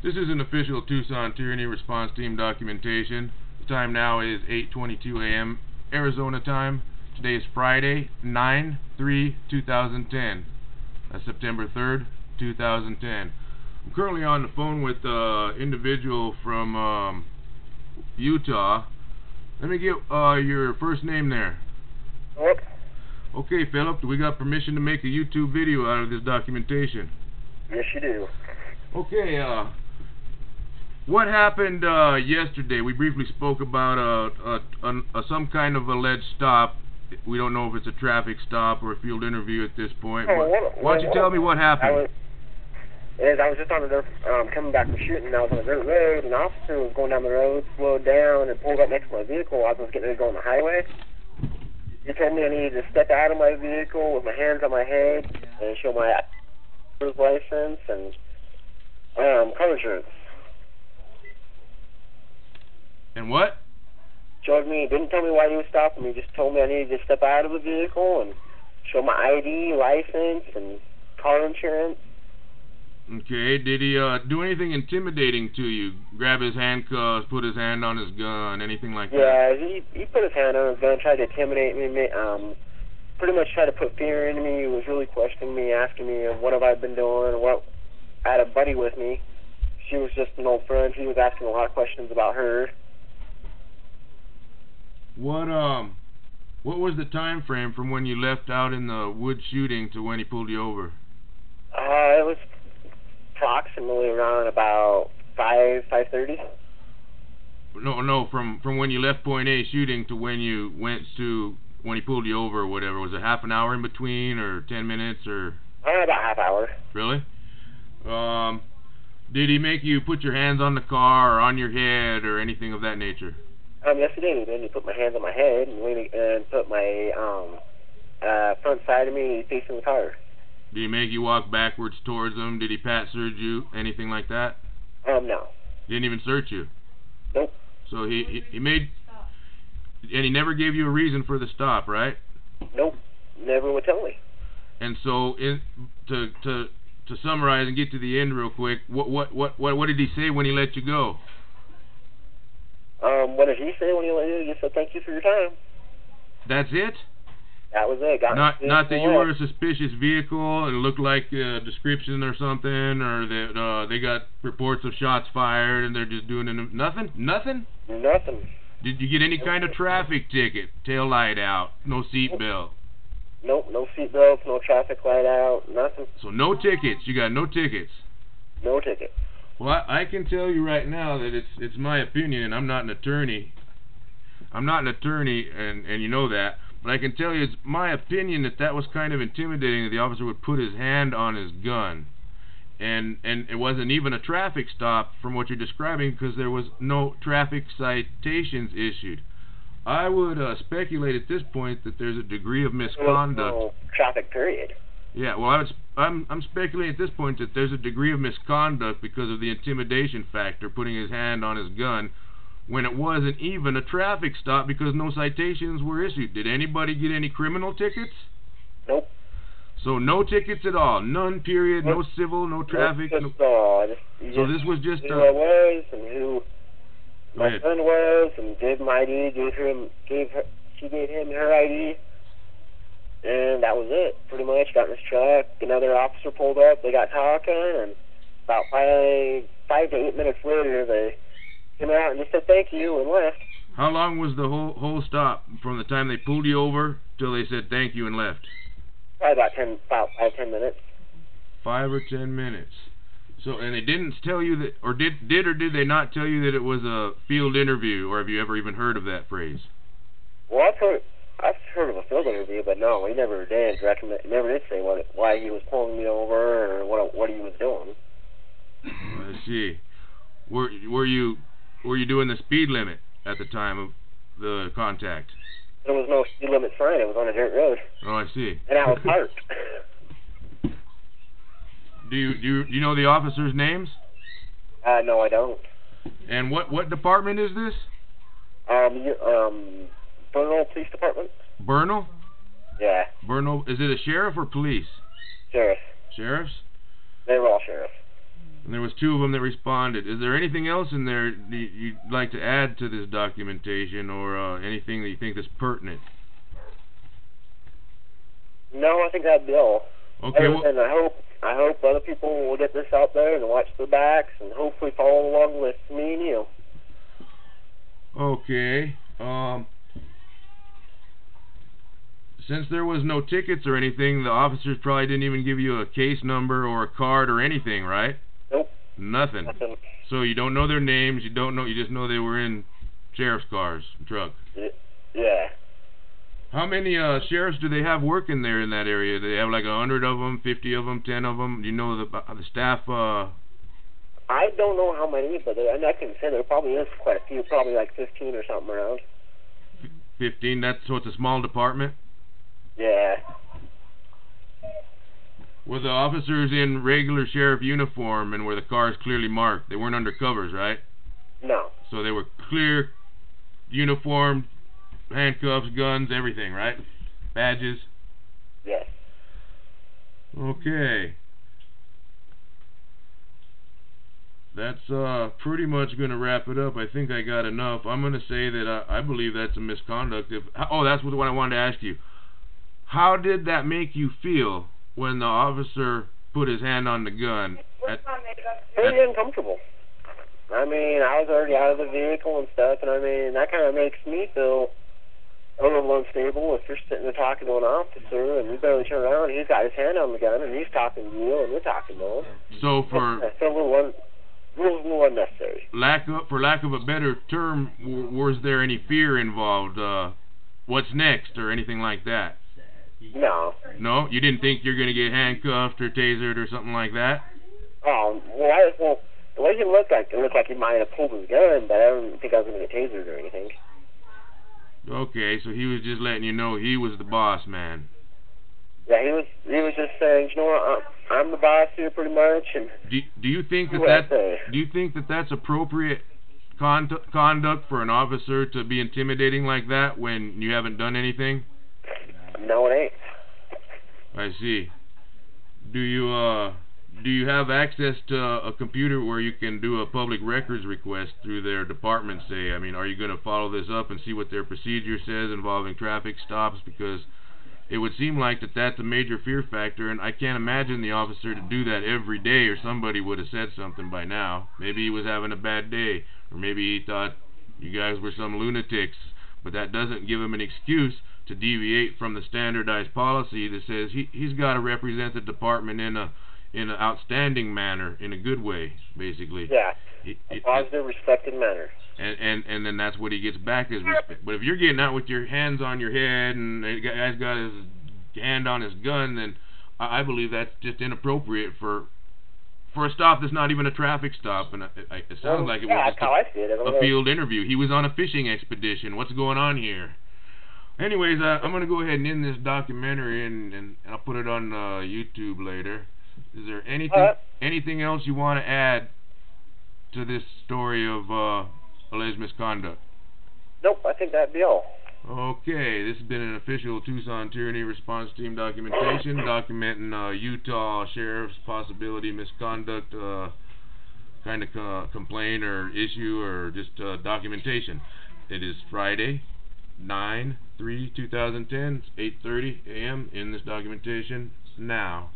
This is an official Tucson Tyranny Response Team documentation. The time now is 8:22 a.m. Arizona time. Today is Friday, 9/3/2010. That's September 3rd, 2010. I'm currently on the phone with an individual from Utah. Let me get your first name there. Phillip. Okay, Phillip, we got permission to make a YouTube video out of this documentation. Yes, you do. Okay, what happened yesterday? We briefly spoke about some kind of alleged stop. We don't know if it's a traffic stop or a field interview at this point. Why don't you tell me what happened? I was just on the dirt, coming back from shooting, and I was on a dirt road, and an officer was going down the road, slowed down, and pulled up next to my vehicle while I was getting ready to go on the highway. He told me I needed to step out of my vehicle with my hands on my head and show my license and car insurance. And what? Didn't tell me why he was stopping me, just told me I needed to step out of the vehicle and show my ID, license, and car insurance. Okay, did he do anything intimidating to you? Grab his handcuffs, put his hand on his gun, anything like that? Yeah, he put his hand on his gun, tried to intimidate me, pretty much tried to put fear into me. He was really questioning me, asking me what have I been doing, I had a buddy with me. She was just an old friend. He was asking a lot of questions about her. What was the time frame from when you left out in the woods shooting to when he pulled you over? It was approximately around about 5:30. No, from when you left point A shooting to when you went to when he pulled you over or whatever. Was it half an hour in between or 10 minutes or? About half hour. Really? Did he make you put your hands on the car or on your head or anything of that nature? Yes, he did. He put my hands on my head and put my front side of me facing the car. Did he make you walk backwards towards him? Did he pat search you? Anything like that? No. Didn't even search you? Nope. So he made, and he never gave you a reason for the stop, right? Nope. Never would tell me. And so, to summarize and get to the end real quick, what did he say when he let you go? What did he say when he let you? He just said thank you for your time. That's it? That was it. Not that you were a suspicious vehicle and looked like a description or something, or that they got reports of shots fired and they're just doing it. Nothing? Nothing. Did you get any kind of traffic ticket? Tail light out, no seat belt? Nope, no seat belts, no traffic light out, nothing. So no tickets. You got no tickets. No tickets. Well, I can tell you right now that it's my opinion, and I'm not an attorney. I'm not an attorney, and you know that. But I can tell you it's my opinion that was kind of intimidating that the officer would put his hand on his gun. And it wasn't even a traffic stop from what you're describing because there was no traffic citations issued. I would speculate at this point that there's a degree of misconduct. No traffic period. Yeah, well, I'm speculating at this point that there's a degree of misconduct because of the intimidation factor, putting his hand on his gun, when it wasn't even a traffic stop because no citations were issued. Did anybody get any criminal tickets? Nope. So no tickets at all, none, period, no civil, no traffic. So this was just who I was and who my friend was, and gave him ID, she gave him her ID, and that was it, pretty much. Got in his truck, another officer pulled up, they got talking, and about 5 to 8 minutes later, they came out and just said thank you and left. How long was the whole stop from the time they pulled you over till they said thank you and left? Probably about 5-10 minutes. 5 or 10 minutes. So, and they didn't tell you that, or did they not tell you that it was a field interview, or have you ever even heard of that phrase? Well, I've heard of a field interview, but no, he never did never did say why he was pulling me over or what he was doing. I see. Were you doing the speed limit at the time of the contact? There was no speed limit sign. It was on a dirt road. Oh, I see. And I was parked. Do you know the officers' names? No, I don't. And what department is this? Bernal Police Department. Bernal? Yeah. Bernal. Is it a sheriff or police? Sheriff. Sheriffs? They were all sheriffs. And there was 2 of them that responded. Is there anything else in there you'd like to add to this documentation, or anything that you think is pertinent? No, I think that'd be all. Okay. And I hope other people will get this out there and watch their backs and hopefully follow along with me and you. Okay. Since there was no tickets or anything, the officers probably didn't even give you a case number or a card or anything, right? Nope. Nothing. So you don't know their names. You just know they were in sheriff's cars, trucks. Yeah. How many sheriffs do they have working there in that area? Do they have like 100 of them, 50 of them, 10 of them? Do you know the staff? I don't know how many, but I can say there probably is quite a few. Probably like 15 or something around. 15. So it's a small department. Yeah. Were the officers in regular sheriff uniform, and were the cars clearly marked? They weren't undercovers, right? No. So they were clear, uniformed, handcuffs, guns, everything, right? Badges? Yes. Okay. That's pretty much going to wrap it up. I think I got enough. I'm going to say that I believe that's a misconduct. That's what I wanted to ask you. How did that make you feel when the officer put his hand on the gun? Pretty uncomfortable. I mean, I was already out of the vehicle and stuff, and I mean, that kind of makes me feel a little unstable if you're sitting there talking to an officer and you barely turn around and he's got his hand on the gun and he's talking to you and you're talking to him. So I feel a little unnecessary. For lack of a better term, was there any fear involved? What's next or anything like that? No. No? You didn't think you're going to get handcuffed or tasered or something like that? Oh, well, the way he looked like, it looked like he might have pulled his gun, but I don't think I was going to get tasered or anything. Okay, so he was just letting you know he was the boss man. Yeah, he was just saying, you know what, I'm the boss here pretty much. And do you think that that's appropriate conduct for an officer to be intimidating like that when you haven't done anything? No, it ain't. I see. Do you have access to a computer where you can do a public records request through their department, say? I mean, are you going to follow this up and see what their procedure says involving traffic stops? Because it would seem like that's a major fear factor, and I can't imagine the officer to do that every day, or somebody would have said something by now. Maybe he was having a bad day, or maybe he thought you guys were some lunatics, but that doesn't give him an excuse to deviate from the standardized policy that says he's got to represent the department in an outstanding manner, in a good way, basically. Yeah, a positive, respected manner. And then that's what he gets back as respect. But if you're getting out with your hands on your head and the guy's got his hand on his gun, then I believe that's just inappropriate for a stop that's not even a traffic stop. And it sounds like it was just a field interview. He was on a fishing expedition. What's going on here? Anyways, I'm going to go ahead and end this documentary, and I'll put it on YouTube later. Is there anything else you want to add to this story of alleged misconduct? Nope, I think that'd be all. Okay, this has been an official Tucson Tyranny Response Team documentation documenting Utah Sheriffs possibility misconduct kind of complaint or issue or just documentation. It is Friday, 9/3/2010. It's 8:30 a.m. in this documentation now.